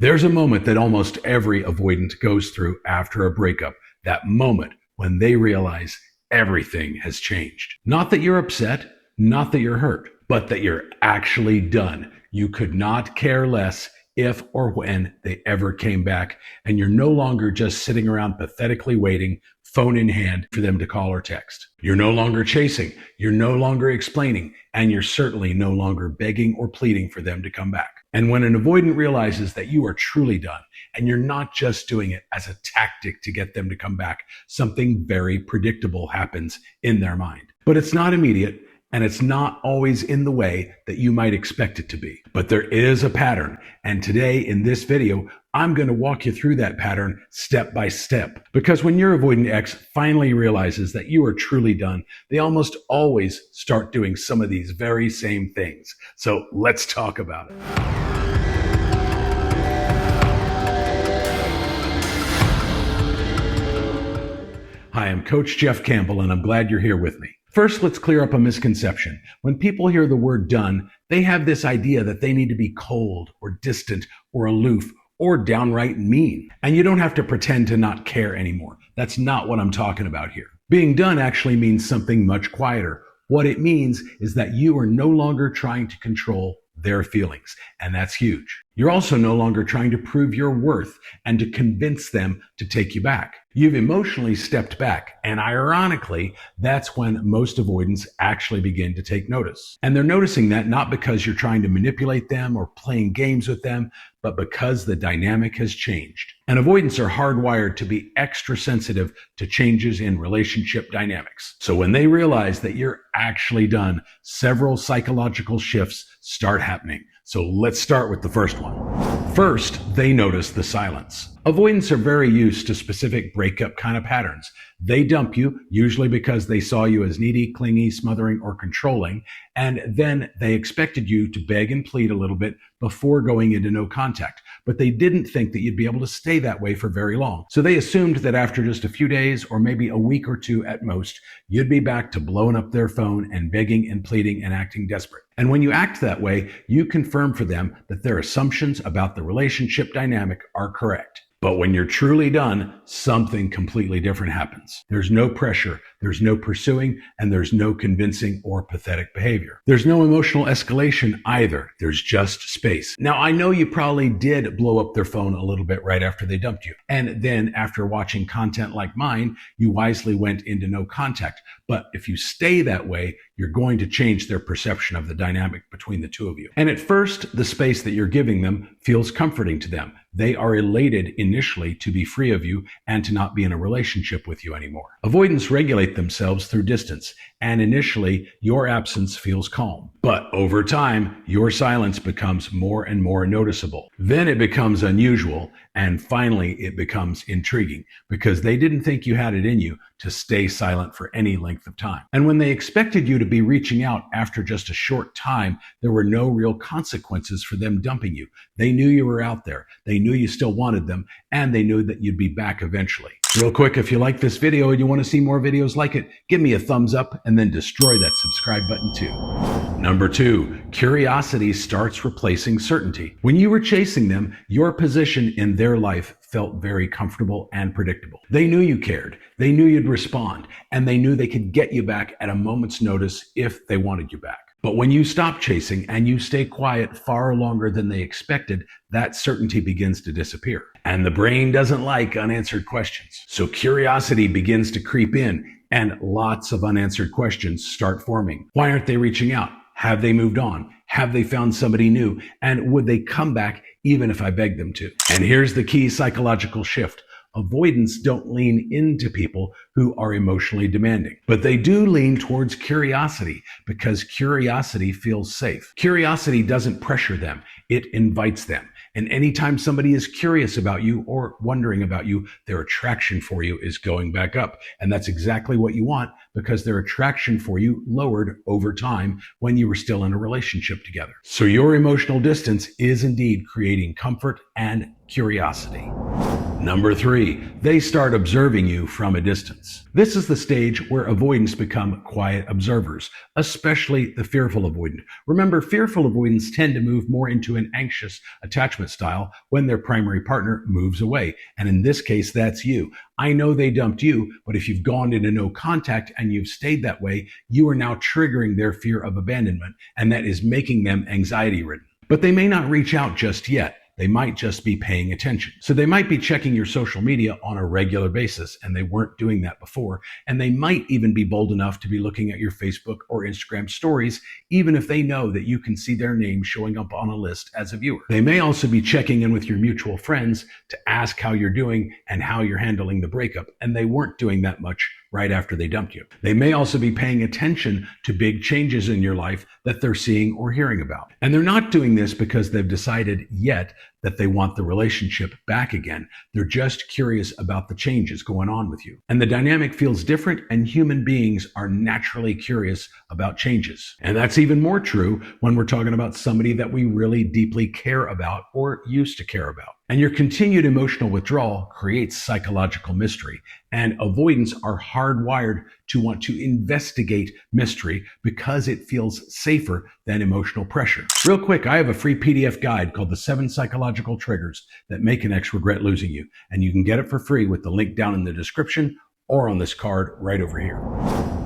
There's a moment that almost every avoidant goes through after a breakup, that moment when they realize everything has changed. Not that you're upset, not that you're hurt, but that you're actually done. You could not care less if or when they ever came back, and you're no longer just sitting around pathetically waiting, phone in hand, for them to call or text. You're no longer chasing, you're no longer explaining, and you're certainly no longer begging or pleading for them to come back. And when an avoidant realizes that you are truly done, and you're not just doing it as a tactic to get them to come back, something very predictable happens in their mind. But it's not immediate, and it's not always in the way that you might expect it to be. But there is a pattern, and today in this video, I'm going to walk you through that pattern step by step. Because when your avoidant ex finally realizes that you are truly done, they almost always start doing some of these very same things. So let's talk about it. Hi, I'm Coach Jeff Campbell, and I'm glad you're here with me. First, let's clear up a misconception. When people hear the word done, they have this idea that they need to be cold or distant or aloof or downright mean. And you don't have to pretend to not care anymore. That's not what I'm talking about here. Being done actually means something much quieter. What it means is that you are no longer trying to control their feelings, and that's huge. You're also no longer trying to prove your worth and to convince them to take you back. You've emotionally stepped back, and ironically, that's when most avoidants actually begin to take notice. And they're noticing that not because you're trying to manipulate them or playing games with them, but because the dynamic has changed. And avoidants are hardwired to be extra sensitive to changes in relationship dynamics. So when they realize that you're actually done, several psychological shifts start happening. So let's start with the first one. First, they notice the silence. Avoidants are very used to specific breakup kind of patterns. They dump you, usually because they saw you as needy, clingy, smothering, or controlling, and then they expected you to beg and plead a little bit before going into no contact. But they didn't think that you'd be able to stay that way for very long. So they assumed that after just a few days, or maybe a week or two at most, you'd be back to blowing up their phone and begging and pleading and acting desperate. And when you act that way, you confirm for them that their assumptions about the relationship dynamic are correct. But when you're truly done, something completely different happens. There's no pressure, there's no pursuing, and there's no convincing or pathetic behavior. There's no emotional escalation either. There's just space. Now, I know you probably did blow up their phone a little bit right after they dumped you. And then after watching content like mine, you wisely went into no contact. But if you stay that way, you're going to change their perception of the dynamic between the two of you. And at first, the space that you're giving them feels comforting to them. They are elated initially to be free of you and to not be in a relationship with you anymore. Avoidants regulate themselves through distance, and initially, your absence feels calm. But over time, your silence becomes more and more noticeable. Then it becomes unusual, and finally, it becomes intriguing, because they didn't think you had it in you to stay silent for any length of time. And when they expected you to be reaching out after just a short time, there were no real consequences for them dumping you. They knew you were out there. They knew you still wanted them, and they knew that you'd be back eventually. Real quick, if you like this video and you want to see more videos like it, give me a thumbs up and then destroy that subscribe button too. Number 2, curiosity starts replacing certainty. When you were chasing them, your position in their life felt very comfortable and predictable. They knew you cared, they knew you'd respond, and they knew they could get you back at a moment's notice if they wanted you back. But when you stop chasing and you stay quiet far longer than they expected, that certainty begins to disappear. And the brain doesn't like unanswered questions. So curiosity begins to creep in, and lots of unanswered questions start forming. Why aren't they reaching out? Have they moved on? Have they found somebody new? And would they come back even if I begged them to? And here's the key psychological shift. Avoidants don't lean into people who are emotionally demanding, but they do lean towards curiosity because curiosity feels safe. Curiosity doesn't pressure them, it invites them. And anytime somebody is curious about you or wondering about you, their attraction for you is going back up. And that's exactly what you want, because their attraction for you lowered over time when you were still in a relationship together. So your emotional distance is indeed creating comfort and curiosity. Number 3, they start observing you from a distance. This is the stage where avoidants become quiet observers, especially the fearful avoidant. Remember, fearful avoidants tend to move more into an anxious attachment style when their primary partner moves away. And in this case, that's you. I know they dumped you, but if you've gone into no contact and you've stayed that way, you are now triggering their fear of abandonment, and that is making them anxiety ridden. But they may not reach out just yet. They might just be paying attention. So they might be checking your social media on a regular basis, and they weren't doing that before. And they might even be bold enough to be looking at your Facebook or Instagram stories, even if they know that you can see their name showing up on a list as a viewer. They may also be checking in with your mutual friends to ask how you're doing and how you're handling the breakup, and they weren't doing that much right after they dumped you. They may also be paying attention to big changes in your life that they're seeing or hearing about. And they're not doing this because they've decided yet that they want the relationship back again. They're just curious about the changes going on with you. And the dynamic feels different, and human beings are naturally curious about changes. And that's even more true when we're talking about somebody that we really deeply care about or used to care about. And your continued emotional withdrawal creates psychological mystery. And avoidants are hardwired to want to investigate mystery because it feels safer than emotional pressure. Real quick, I have a free PDF guide called The 7 Psychological Triggers That Make an Ex Regret Losing You. And you can get it for free with the link down in the description or on this card right over here.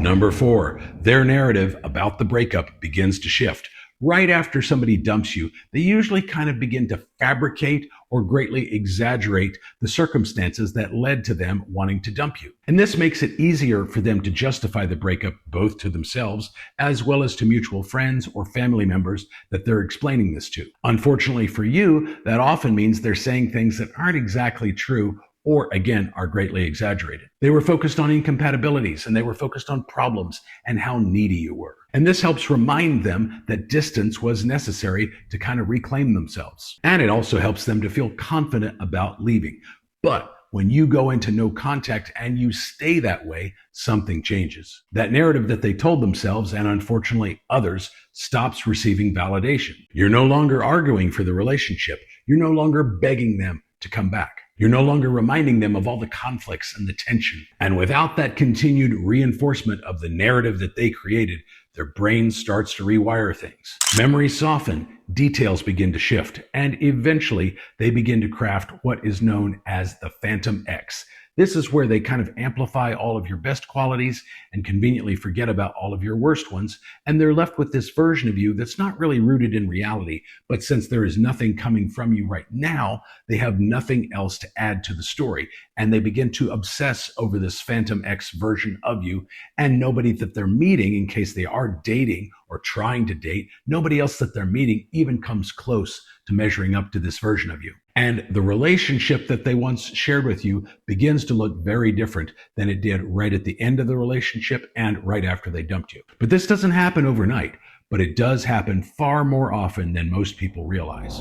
Number 4, their narrative about the breakup begins to shift. Right after somebody dumps you, they usually kind of begin to fabricate or greatly exaggerate the circumstances that led to them wanting to dump you. And this makes it easier for them to justify the breakup both to themselves as well as to mutual friends or family members that they're explaining this to. Unfortunately for you, that often means they're saying things that aren't exactly true or, again, are greatly exaggerated. They were focused on incompatibilities, and they were focused on problems and how needy you were. And this helps remind them that distance was necessary to kind of reclaim themselves. And it also helps them to feel confident about leaving. But when you go into no contact and you stay that way, something changes. That narrative that they told themselves, and unfortunately others, stops receiving validation. You're no longer arguing for the relationship. You're no longer begging them to come back. You're no longer reminding them of all the conflicts and the tension. And without that continued reinforcement of the narrative that they created, their brain starts to rewire things. Memories soften, details begin to shift, and eventually they begin to craft what is known as the Phantom Ex. This is where they kind of amplify all of your best qualities and conveniently forget about all of your worst ones, and they're left with this version of you that's not really rooted in reality, but since there is nothing coming from you right now, they have nothing else to add to the story, and they begin to obsess over this Phantom Ex version of you, and nobody that they're meeting, in case they are dating or trying to date, nobody else that they're meeting even comes close to measuring up to this version of you. And the relationship that they once shared with you begins to look very different than it did right at the end of the relationship and right after they dumped you. But this doesn't happen overnight, but it does happen far more often than most people realize.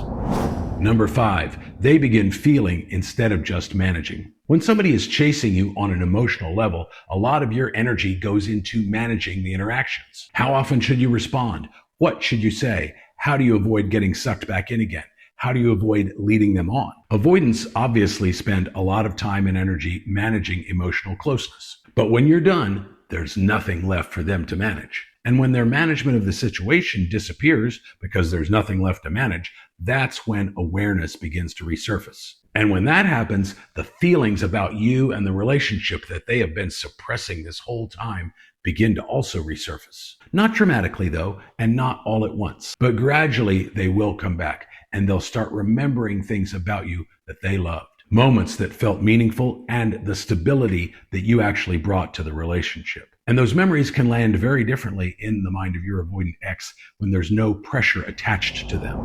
Number 5, they begin feeling instead of just managing. When somebody is chasing you on an emotional level, a lot of your energy goes into managing the interactions. How often should you respond? What should you say? How do you avoid getting sucked back in again? How do you avoid leading them on? Avoidants obviously spend a lot of time and energy managing emotional closeness. But when you're done, there's nothing left for them to manage. And when their management of the situation disappears because there's nothing left to manage, that's when awareness begins to resurface. And when that happens, the feelings about you and the relationship that they have been suppressing this whole time begin to also resurface. Not dramatically though, and not all at once, but gradually they will come back. And they'll start remembering things about you that they loved, moments that felt meaningful, and the stability that you actually brought to the relationship. And those memories can land very differently in the mind of your avoidant ex when there's no pressure attached to them.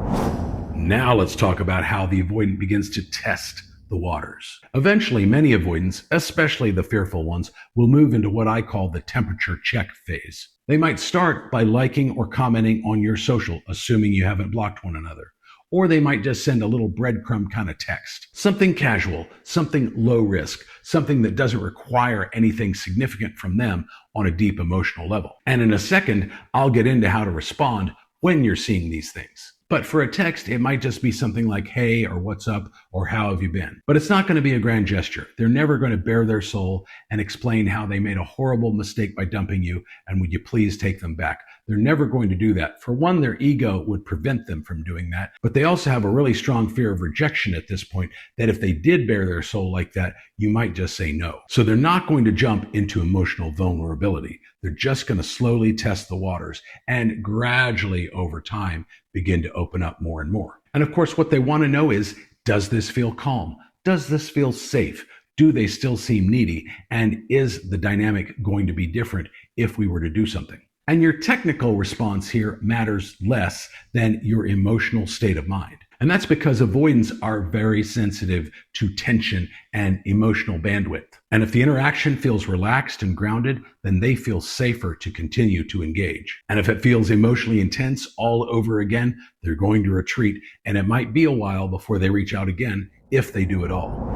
Now let's talk about how the avoidant begins to test the waters. Eventually, many avoidants, especially the fearful ones, will move into what I call the temperature check phase. They might start by liking or commenting on your social, assuming you haven't blocked one another. Or they might just send a little breadcrumb kind of text. Something casual, something low risk, something that doesn't require anything significant from them on a deep emotional level. And in a second, I'll get into how to respond when you're seeing these things. But for a text, it might just be something like, hey, or what's up, or how have you been? But it's not going to be a grand gesture. They're never going to bare their soul and explain how they made a horrible mistake by dumping you and would you please take them back. They're never going to do that. For one, their ego would prevent them from doing that, but they also have a really strong fear of rejection at this point, that if they did bare their soul like that, you might just say no. So they're not going to jump into emotional vulnerability. They're just going to slowly test the waters and gradually over time begin to open up more and more. And of course, what they want to know is, does this feel calm? Does this feel safe? Do they still seem needy? And is the dynamic going to be different if we were to do something? And your technical response here matters less than your emotional state of mind. And that's because avoidants are very sensitive to tension and emotional bandwidth. And if the interaction feels relaxed and grounded, then they feel safer to continue to engage. And if it feels emotionally intense all over again, they're going to retreat, and it might be a while before they reach out again, if they do at all.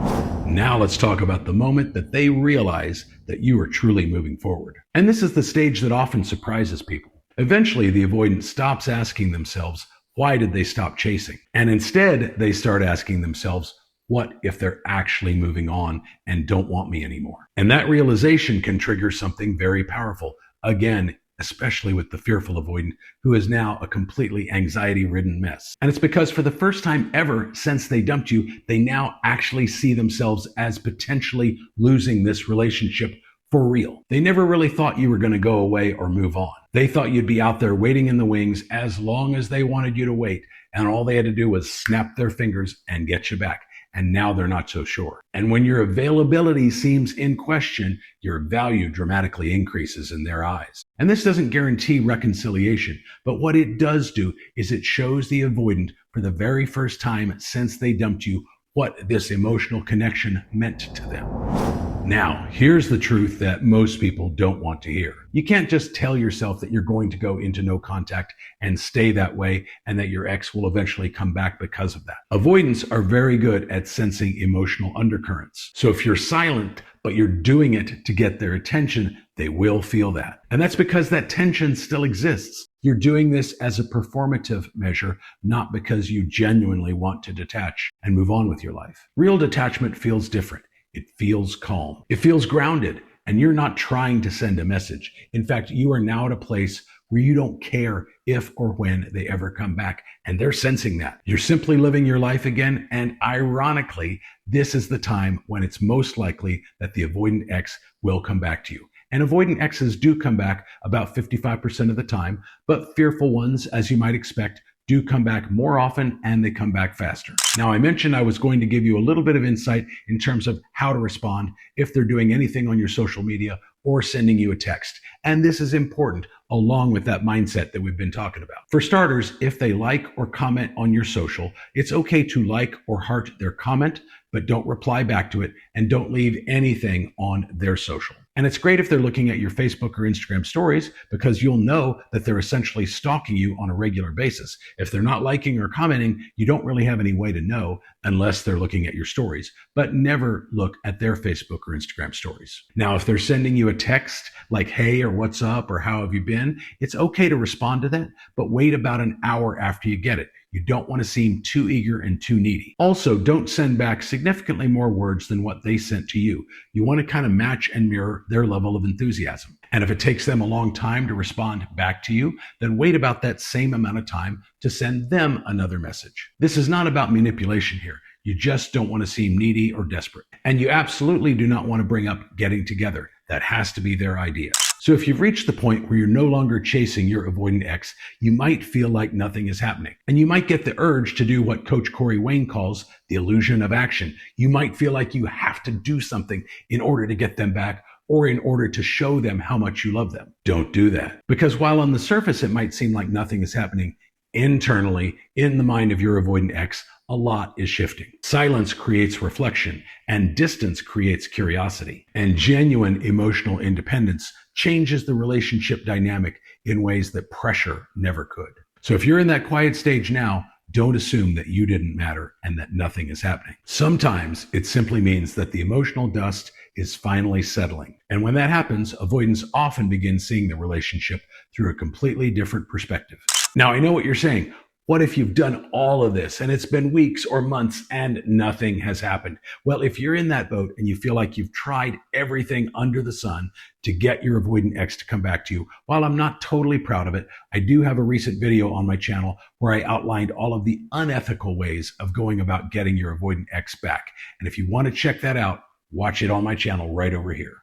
Now let's talk about the moment that they realize that you are truly moving forward. And this is the stage that often surprises people. Eventually, the avoidant stops asking themselves, why did they stop chasing? And instead, they start asking themselves, what if they're actually moving on and don't want me anymore? And that realization can trigger something very powerful. Again, especially with the fearful avoidant, who is now a completely anxiety-ridden mess. And it's because for the first time ever since they dumped you, they now actually see themselves as potentially losing this relationship for real. They never really thought you were going to go away or move on. They thought you'd be out there waiting in the wings as long as they wanted you to wait, and all they had to do was snap their fingers and get you back. And now they're not so sure. And when your availability seems in question, your value dramatically increases in their eyes. And this doesn't guarantee reconciliation, but what it does do is it shows the avoidant for the very first time since they dumped you what this emotional connection meant to them. Now, here's the truth that most people don't want to hear. You can't just tell yourself that you're going to go into no contact and stay that way and that your ex will eventually come back because of that. Avoidants are very good at sensing emotional undercurrents. So if you're silent, but you're doing it to get their attention, they will feel that. And that's because that tension still exists. You're doing this as a performative measure, not because you genuinely want to detach and move on with your life. Real detachment feels different. It feels calm. It feels grounded, and you're not trying to send a message. In fact, you are now at a place where you don't care if or when they ever come back, and they're sensing that. You're simply living your life again, and ironically, this is the time when it's most likely that the avoidant ex will come back to you. And avoidant exes do come back about 55% of the time, but fearful ones, as you might expect, do come back more often, and they come back faster. Now, I mentioned I was going to give you a little bit of insight in terms of how to respond if they're doing anything on your social media or sending you a text. And this is important along with that mindset that we've been talking about. For starters, if they like or comment on your social, it's okay to like or heart their comment, but don't reply back to it and don't leave anything on their social. And it's great if they're looking at your Facebook or Instagram stories, because you'll know that they're essentially stalking you on a regular basis. If they're not liking or commenting, you don't really have any way to know unless they're looking at your stories. But never look at their Facebook or Instagram stories. Now, if they're sending you a text like, hey, or what's up, or how have you been, it's okay to respond to that, but wait about an hour after you get it. You don't want to seem too eager and too needy. Also, don't send back significantly more words than what they sent to you. You want to kind of match and mirror their level of enthusiasm. And if it takes them a long time to respond back to you, then wait about that same amount of time to send them another message. This is not about manipulation here. You just don't want to seem needy or desperate. And you absolutely do not want to bring up getting together. That has to be their idea. So if you've reached the point where you're no longer chasing your avoidant ex, you might feel like nothing is happening. And you might get the urge to do what Coach Corey Wayne calls the illusion of action. You might feel like you have to do something in order to get them back, or in order to show them how much you love them. Don't do that. Because while on the surface it might seem like nothing is happening, internally, in the mind of your avoidant ex, a lot is shifting. Silence creates reflection, and distance creates curiosity. And genuine emotional independence changes the relationship dynamic in ways that pressure never could. So if you're in that quiet stage now, don't assume that you didn't matter and that nothing is happening. Sometimes it simply means that the emotional dust is finally settling. And when that happens, avoidants often begin seeing the relationship through a completely different perspective. Now, I know what you're saying. What if you've done all of this and it's been weeks or months and nothing has happened? Well, if you're in that boat and you feel like you've tried everything under the sun to get your avoidant ex to come back to you, while I'm not totally proud of it, I do have a recent video on my channel where I outlined all of the unethical ways of going about getting your avoidant ex back. And if you want to check that out, watch it on my channel right over here.